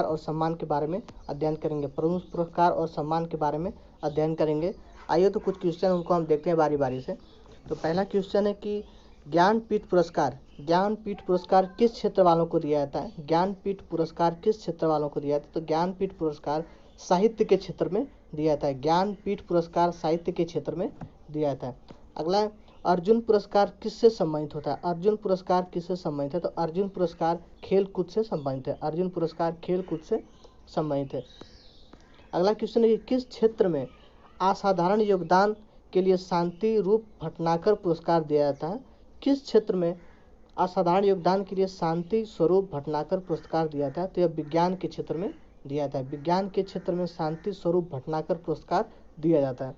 और सम्मान के बारे में अध्ययन करेंगे। प्रमुख पुरस्कार और सम्मान के बारे में अध्ययन करेंगे। आइए तो कुछ क्वेश्चन उनको हम देखते हैं बारी बारी से। तो पहला क्वेश्चन है कि ज्ञानपीठ पुरस्कार किस क्षेत्र वालों को दिया जाता है? ज्ञानपीठ पुरस्कार किस क्षेत्र वालों को दिया जाता है? तो ज्ञानपीठ पुरस्कार साहित्य के क्षेत्र में दिया जाता है। ज्ञानपीठ पुरस्कार साहित्य के क्षेत्र में दिया जाता है। अगला है अर्जुन पुरस्कार किससे संबंधित होता है? अर्जुन पुरस्कार किससे संबंधित है? तो अर्जुन पुरस्कार खेलकूद से संबंधित है। अर्जुन पुरस्कार खेलकूद से संबंधित है। अगला क्वेश्चन है कि किस क्षेत्र में असाधारण योगदान के लिए शांति रूप भटनागर पुरस्कार दिया जाता है? किस क्षेत्र में असाधारण योगदान के लिए शांति स्वरूप भटनागर पुरस्कार दिया जाता है? तो यह विज्ञान के क्षेत्र में दिया जाता है। विज्ञान के क्षेत्र में शांति स्वरूप भटनागर पुरस्कार दिया जाता है।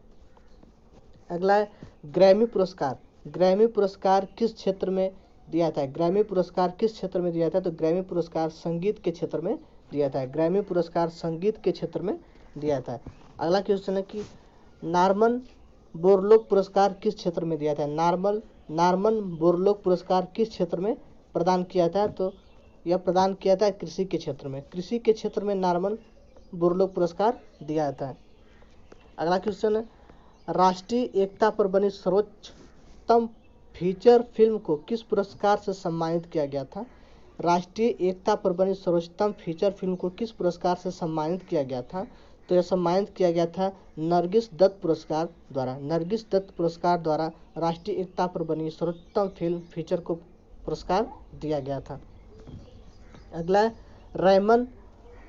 अगला है ग्रैमी पुरस्कार किस क्षेत्र में दिया जाता है? ग्रैमी पुरस्कार किस क्षेत्र में दिया जाता है? तो ग्रैमी पुरस्कार संगीत के क्षेत्र में दिया जाता है। ग्रैमी पुरस्कार संगीत के क्षेत्र में दिया जाता है। अगला क्वेश्चन है कि नॉर्मन बोरलॉग पुरस्कार किस क्षेत्र में दिया जाता है? नॉर्मन बोरलॉग पुरस्कार किस क्षेत्र में प्रदान किया जाता है? तो यह प्रदान किया जाता है कृषि के क्षेत्र में। कृषि के क्षेत्र में नॉर्मन बोरलॉग पुरस्कार दिया जाता है। अगला क्वेश्चन है राष्ट्रीय एकता पर बनी सर्वोच्चतम फीचर फिल्म को किस पुरस्कार से सम्मानित किया गया था? राष्ट्रीय एकता पर बनी सर्वोच्चतम फीचर फिल्म को किस पुरस्कार से सम्मानित किया गया था? तो यह सम्मानित किया गया था नरगिस दत्त पुरस्कार द्वारा। नरगिस दत्त पुरस्कार द्वारा राष्ट्रीय एकता पर बनी सर्वोच्चतम फिल्म फीचर को पुरस्कार दिया गया था। अगला है रेमन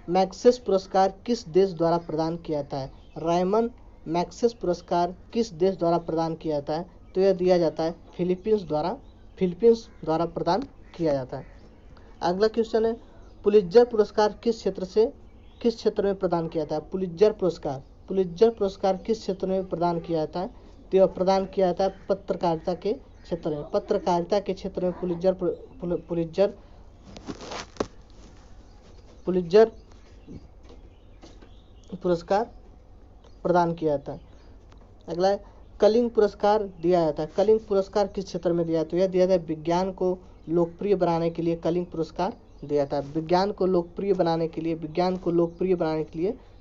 मैग्सेस पुरस्कार किस देश द्वारा प्रदान किया जाता है? रेमन मैग्सेस पुरस्कार किस देश द्वारा प्रदान किया जाता है? तो यह दिया जाता है फिलीपींस द्वारा प्रदान किया जाता है। अगला क्वेश्चन है पुलित्जर पुरस्कार किस क्षेत्र में प्रदान किया जाता है? पुलित्जर पुरस्कार किस क्षेत्र में प्रदान किया जाता है? तो यह प्रदान किया जाता है पत्रकारिता के क्षेत्र में। पत्रकारिता के क्षेत्र में पुलित्जर पुरस्कार प्रदान किया जाता है। अगला है कलिंग पुरस्कार दिया जाता है। कलिंग पुरस्कार किस क्षेत्र में दिया जाता है? तो यह दिया जाता है विज्ञान को लोकप्रिय बनाने के लिए कलिंग पुरस्कार दिया जाता है। विज्ञान को लोकप्रिय बनाने के लिए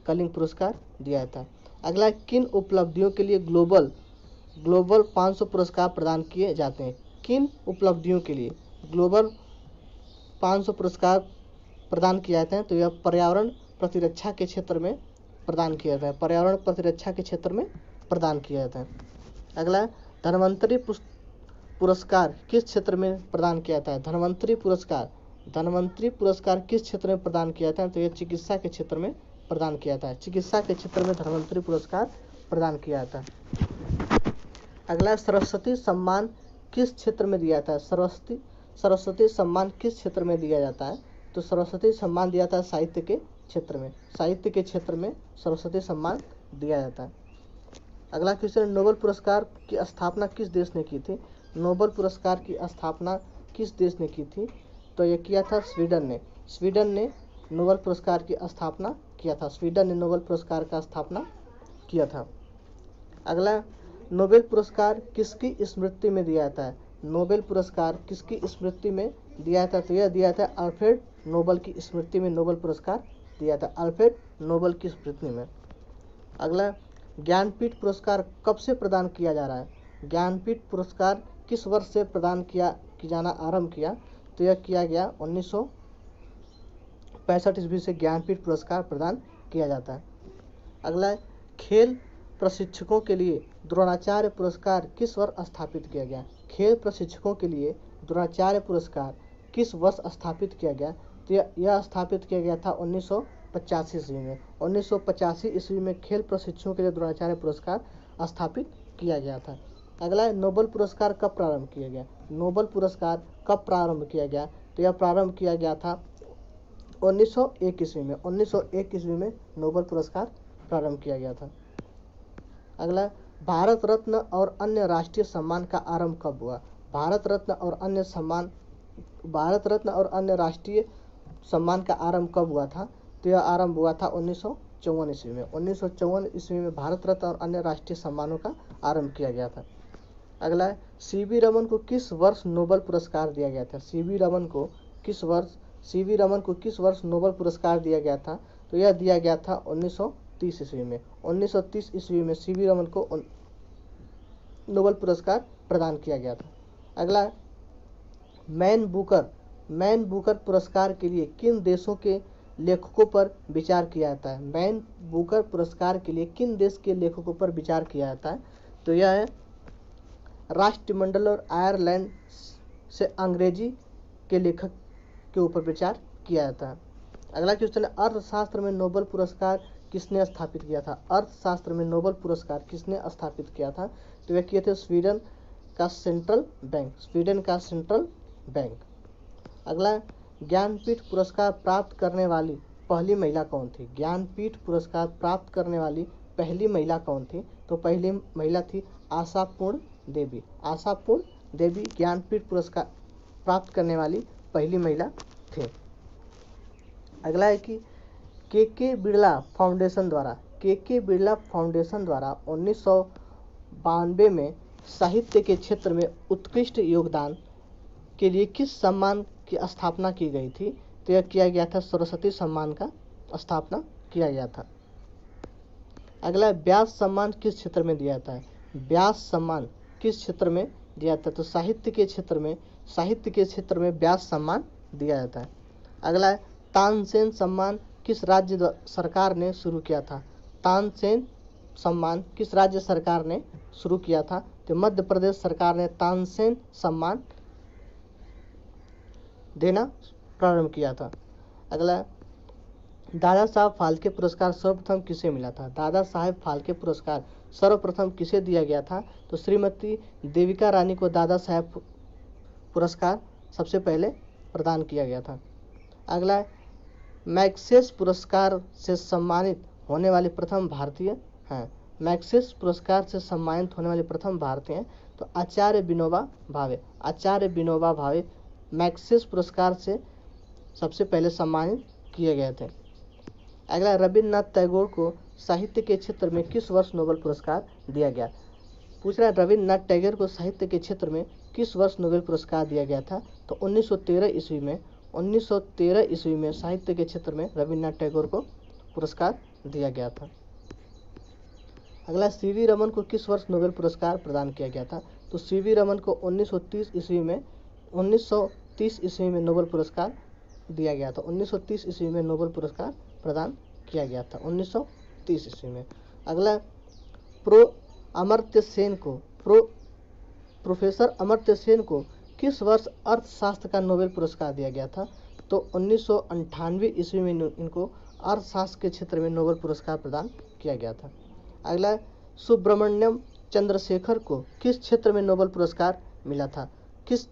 कलिंग पुरस्कार दिया जाता है। अगला किन उपलब्धियों के लिए ग्लोबल 500 पुरस्कार प्रदान किए जाते हैं? किन उपलब्धियों के लिए ग्लोबल 500 पुरस्कार प्रदान किए जाते हैं? तो यह पर्यावरण प्रतिरक्षा के क्षेत्र में प्रदान किया जाता है। पर्यावरण प्रतिरक्षा के क्षेत्र में प्रदान किया जाता है। अगला धन्वंतरी पुरस्कार किस क्षेत्र में प्रदान किया जाता है? धन्वंतरी पुरस्कार किस क्षेत्र में प्रदान किया जाता है? तो यह चिकित्सा के क्षेत्र में प्रदान किया जाता है। चिकित्सा के क्षेत्र में धन्वंतरी पुरस्कार प्रदान किया जाता है। अगला सरस्वती सम्मान किस क्षेत्र में दिया जाता है? सरस्वती सम्मान किस क्षेत्र में दिया जाता है? तो सरस्वती सम्मान दिया जाता है साहित्य के क्षेत्र में सरस्वती सम्मान दिया जाता है। अगला क्वेश्चन नोबेल पुरस्कार की स्थापना किस देश ने की थी? नोबेल पुरस्कार की स्थापना किस देश ने की थी? तो यह किया था स्वीडन ने नोबेल पुरस्कार की स्थापना किया था। स्वीडन ने नोबेल पुरस्कार का स्थापना किया था। अगला नोबेल पुरस्कार किसकी स्मृति में दिया जाता है? नोबेल पुरस्कार किसकी स्मृति में दिया जाता है? तो यह दिया जाता है अल्फ्रेड नोबेल की स्मृति में नोबेल पुरस्कार दिया था। अल्फ्रेड नोबेल की स्मृति में। अगला ज्ञानपीठ पुरस्कार कब से प्रदान किया जा रहा है? ज्ञानपीठ पुरस्कार किस वर्ष से प्रदान किया जाना आरंभ किया? तो यह किया गया 1965 ईस्वी से ज्ञानपीठ पुरस्कार प्रदान किया जाता है। अगला खेल प्रशिक्षकों के लिए द्रोणाचार्य पुरस्कार किस वर्ष स्थापित किया गया? खेल प्रशिक्षकों के लिए द्रोणाचार्य पुरस्कार किस वर्ष स्थापित किया गया? तो यह स्थापित किया गया था 1985 ईस्वी में। 1985 ईस्वी में खेल प्रशिक्षकों के लिए द्रोणाचार्य पुरस्कार स्थापित किया गया था। अगला है नोबेल पुरस्कार कब प्रारंभ किया गया? नोबेल पुरस्कार कब प्रारंभ किया गया? तो यह प्रारंभ किया गया था 1901 ईस्वी में। 1901 ईस्वी में नोबेल पुरस्कार प्रारंभ किया गया था। अगला भारत रत्न और अन्य राष्ट्रीय सम्मान का आरंभ कब हुआ? भारत रत्न और अन्य राष्ट्रीय सम्मान का आरंभ कब हुआ था? तो यह आरंभ हुआ था 1954 ईस्वी में। 1954 ईस्वी में भारत रत्न और अन्य राष्ट्रीय सम्मानों का आरंभ किया गया था। अगला है सीवी रमन को किस वर्ष नोबेल पुरस्कार दिया गया था? सीवी रमन को किस वर्ष सीवी रमन को किस वर्ष नोबेल पुरस्कार दिया गया था? तो यह दिया गया था 1930 ईस्वी में। 1930 ईस्वी में सीवी रमन को नोबेल पुरस्कार प्रदान किया गया था। अगला, मैन बुकर पुरस्कार के लिए किन देशों के लेखकों पर विचार किया जाता है? मैन बुकर पुरस्कार के लिए किन देश के लेखकों पर विचार किया जाता है? तो यह है राष्ट्रमंडल और आयरलैंड से अंग्रेजी के लेखक के ऊपर विचार किया जाता है। अगला क्वेश्चन है, अर्थशास्त्र में नोबेल पुरस्कार किसने स्थापित किया था? अर्थशास्त्र में नोबेल पुरस्कार किसने स्थापित किया था? तो वे किए थे स्वीडन का सेंट्रल बैंक। अगला, ज्ञानपीठ पुरस्कार प्राप्त करने वाली पहली महिला कौन थी? ज्ञानपीठ पुरस्कार प्राप्त करने वाली पहली महिला कौन थी? तो पहली महिला थी आशापूर्ण देवी ज्ञानपीठ पुरस्कार प्राप्त करने वाली पहली महिला थे। अगला है कि के बिरला फाउंडेशन द्वारा 1992 में साहित्य के क्षेत्र में उत्कृष्ट योगदान के लिए किस सम्मान की स्थापना की गई थी? तो यह किया गया था सरस्वती सम्मान का स्थापना किया गया था। अगला, व्यास सम्मान किस क्षेत्र में दिया जाता है? व्यास सम्मान किस क्षेत्र में दिया जाता है? तो साहित्य के क्षेत्र में व्यास सम्मान दिया जाता है। अगला, तानसेन सम्मान किस राज्य सरकार ने शुरू किया था? तानसेन सम्मान किस राज्य सरकार ने शुरू किया था? तो मध्य प्रदेश सरकार ने तानसेन सम्मान देना प्रारंभ किया था। अगला, दादा साहब फाल्के पुरस्कार सर्वप्रथम किसे मिला था? दादा साहब फाल्के पुरस्कार सर्वप्रथम किसे दिया गया था? तो श्रीमती देविका रानी को दादा साहब पुरस्कार सबसे पहले प्रदान किया गया था। अगला, मैग्सेस पुरस्कार से सम्मानित होने वाले प्रथम भारतीय हैं। मैग्सेस पुरस्कार से सम्मानित होने वाले प्रथम भारतीय हैं तो आचार्य विनोबा भावे मैग्सेस पुरस्कार से सबसे पहले सम्मानित किए गए थे। अगला, रविन्द्रनाथ टैगोर को साहित्य के क्षेत्र में किस वर्ष नोबेल पुरस्कार दिया गया? पूछ रहा है रविन्द्रनाथ टैगोर को साहित्य के क्षेत्र में किस वर्ष नोबेल पुरस्कार दिया गया था? तो 1913 ईस्वी में साहित्य के क्षेत्र में रविन्द्रनाथ टैगोर को पुरस्कार दिया गया था। अगला, सीवी रमन को किस वर्ष नोबेल पुरस्कार प्रदान किया गया था? तो सीवी रमन को 1930 ईस्वी में नोबेल पुरस्कार दिया गया था। 1930 ईस्वी में नोबेल पुरस्कार प्रदान किया गया था 1930 ईस्वी में। अगला, प्रोफेसर अमर्त्य सेन को किस वर्ष अर्थशास्त्र का नोबेल पुरस्कार दिया गया था? तो 1998 ईस्वी में इनको अर्थशास्त्र के क्षेत्र में नोबेल पुरस्कार प्रदान किया गया था। अगला, सुब्रमण्यम चंद्रशेखर को किस क्षेत्र में नोबेल पुरस्कार मिला था? किस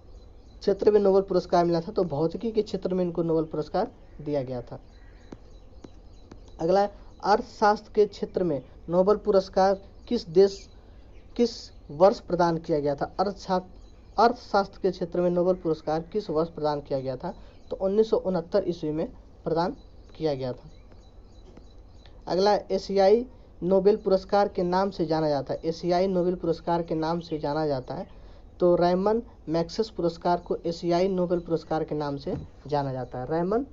क्षेत्र में नोबेल पुरस्कार मिला था? तो भौतिकी के क्षेत्र में इनको नोबेल पुरस्कार दिया गया था। अगला, अर्थशास्त्र के क्षेत्र में नोबेल पुरस्कार किस वर्ष प्रदान किया गया था? अर्थशास्त्र के क्षेत्र में नोबेल पुरस्कार किस वर्ष प्रदान किया गया था? तो 1969 ईस्वी में प्रदान किया गया था। अगला, एशियाई नोबेल पुरस्कार के नाम से जाना जाता है। एशियाई नोबेल पुरस्कार के नाम से जाना जाता है तो रैमन मैग्सेस पुरस्कार को एशियाई नोबेल पुरस्कार के नाम से जाना जाता है। रैमन